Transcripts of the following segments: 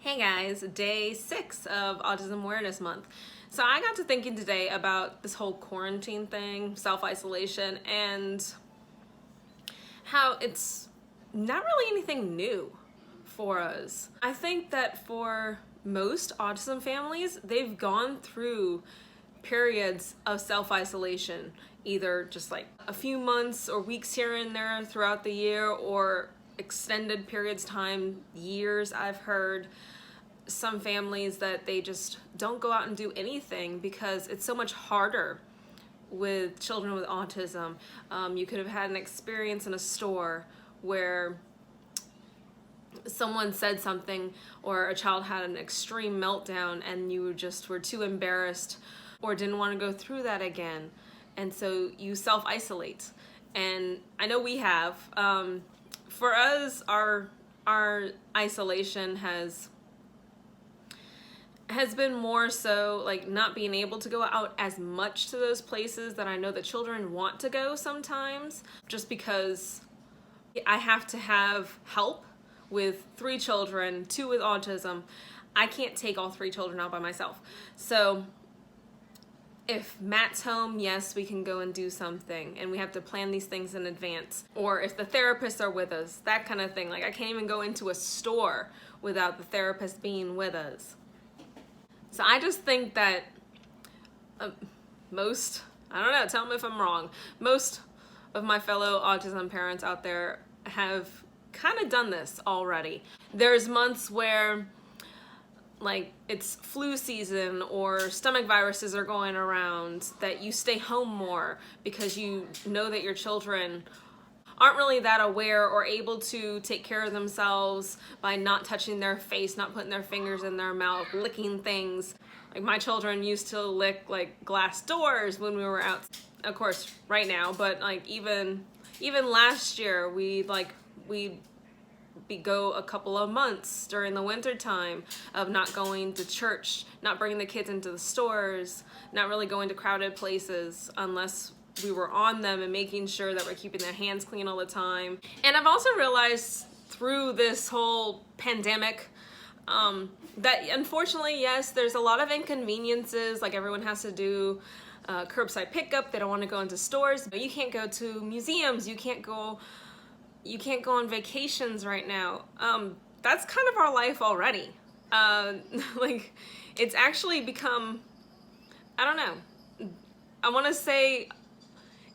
Hey guys, day 6 of Autism Awareness Month. So I got to thinking today about this whole quarantine thing, self-isolation, and how it's not really anything new for us. I think that for most autism families, they've gone through periods of self-isolation, either just like a few months or weeks here and there throughout the year, or extended periods of time, years. I've heard some families that they just don't go out and do anything because it's so much harder with children with autism. You could have had an experience in a store where someone said something or a child had an extreme meltdown and you just were too embarrassed or didn't want to go through that again, and so you self-isolate. And I know we have. For us, our isolation has been more so like not being able to go out as much to those places that I know the children want to go sometimes, just because I have to have help with 3 children, 2 with autism. I can't take all 3 children out by myself. So if Matt's home, yes, we can go and do something, and we have to plan these things in advance. Or if the therapists are with us, that kind of thing. Like I can't even go into a store without the therapist being with us. So I just think that most, I don't know, tell me if I'm wrong, most of my fellow autism parents out there have kind of done this already. There's months where like it's flu season or stomach viruses are going around, that you stay home more because you know that your children aren't really that aware or able to take care of themselves by not touching their face, not putting their fingers in their mouth, licking things. Like my children used to lick like glass doors when we were out, of course right now, but like even last year we'd go a couple of months during the winter time of not going to church, not bringing the kids into the stores, not really going to crowded places unless we were on them, and making sure that we're keeping their hands clean all the time. And I've also realized through this whole pandemic that unfortunately, yes, there's a lot of inconveniences. Like everyone has to do curbside pickup. They don't want to go into stores, but you can't go to museums. You can't go on vacations right now. That's kind of our life already. Like it's actually become, I don't know, I want to say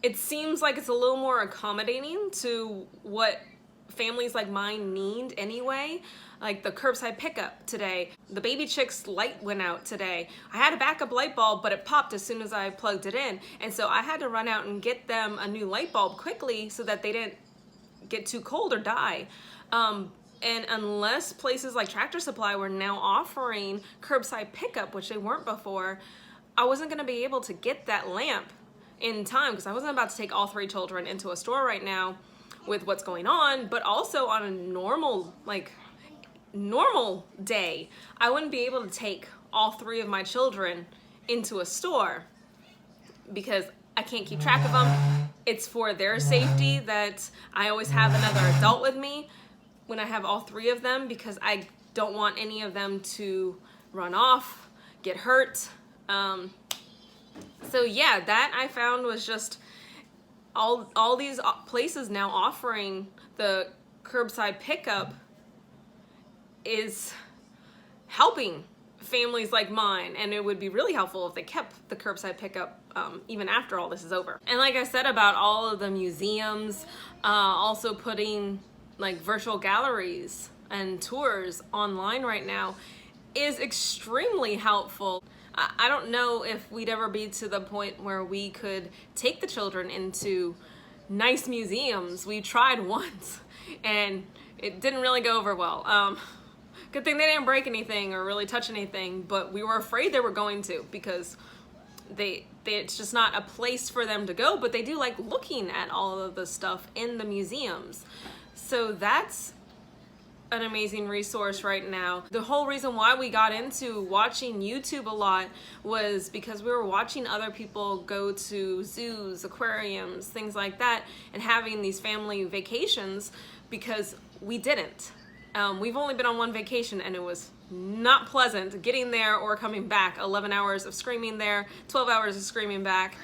it seems like it's a little more accommodating to what families like mine need anyway. Like the curbside pickup today, the baby chick's light went out today. I had a backup light bulb, but it popped as soon as I plugged it in. And so I had to run out and get them a new light bulb quickly so that they didn't get too cold or die. And unless places like Tractor Supply were now offering curbside pickup, which they weren't before, I wasn't gonna be able to get that lamp in time, because I wasn't about to take all 3 children into a store right now with what's going on. But also on a normal day, I wouldn't be able to take all 3 of my children into a store because I can't keep track of them. It's for their safety that I always have another adult with me when I have all 3 of them, because I don't want any of them to run off, get hurt. So yeah, that I found was just all these places now offering the curbside pickup is helping families like mine, and it would be really helpful if they kept the curbside pickup even after all this is over. And like I said about all of the museums, also putting like virtual galleries and tours online right now is extremely helpful. I don't know if we'd ever be to the point where we could take the children into nice museums. We tried once and it didn't really go over well. Good thing they didn't break anything or really touch anything, but we were afraid they were going to, because it's just not a place for them to go, but they do like looking at all of the stuff in the museums. So that's an amazing resource right now. The whole reason why we got into watching YouTube a lot was because we were watching other people go to zoos, aquariums, things like that, and having these family vacations, because we didn't. We've only been on one vacation and it was not pleasant getting there or coming back. 11 hours of screaming there, 12 hours of screaming back.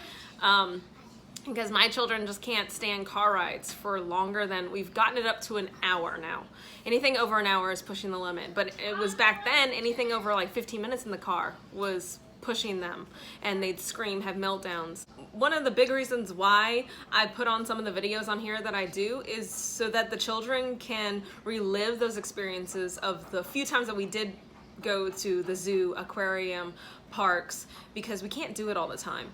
Because my children just can't stand car rides for longer than, we've gotten it up to an hour now. Anything over an hour is pushing the limit. But it was back then, anything over like 15 minutes in the car was pushing them, and they'd scream, have meltdowns. One of the big reasons why I put on some of the videos on here that I do is so that the children can relive those experiences of the few times that we did go to the zoo, aquarium, parks, because we can't do it all the time.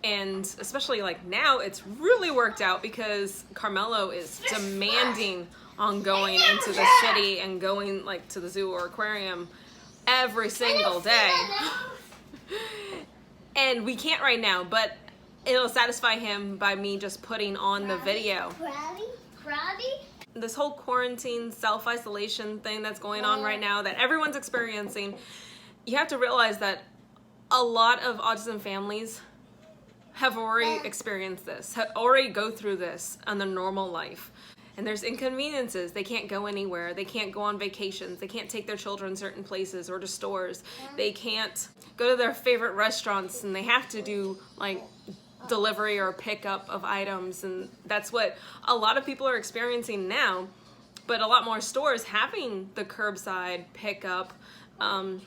And especially like now, it's really worked out because Carmelo is demanding on going into the city and going like to the zoo or aquarium every single day. And we can't right now, but it'll satisfy him by me just putting on the video. This whole quarantine, self-isolation thing that's going on right now that everyone's experiencing, you have to realize that a lot of autism families have already experienced this, have already go through this on their normal life. And there's inconveniences. They can't go anywhere. They can't go on vacations. They can't take their children certain places or to stores. They can't go to their favorite restaurants, and they have to do like delivery or pickup of items. And that's what a lot of people are experiencing now. But a lot more stores having the curbside pickup, and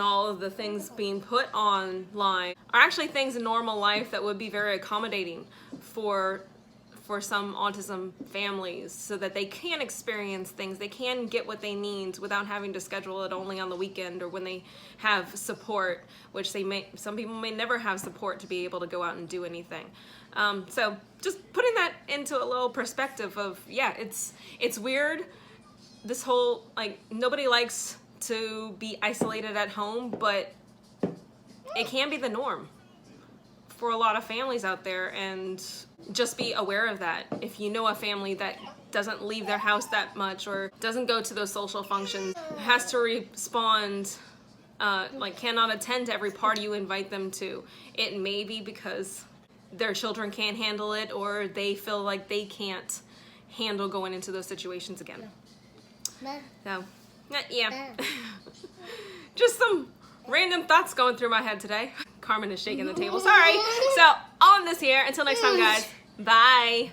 all of the things being put online are actually things in normal life that would be very accommodating for some autism families, so that they can experience things, they can get what they need without having to schedule it only on the weekend or when they have support, which some people may never have support to be able to go out and do anything. So just putting that into a little perspective of, yeah, it's weird. This whole, like, nobody likes to be isolated at home, but it can be the norm for a lot of families out there, and just be aware of that. If you know a family that doesn't leave their house that much or doesn't go to those social functions, has to respond, like cannot attend to every party you invite them to, it may be because their children can't handle it, or they feel like they can't handle going into those situations again. So, yeah. Just some random thoughts going through my head today. Carmen is shaking the table, sorry. So, on this here, until next time guys, bye.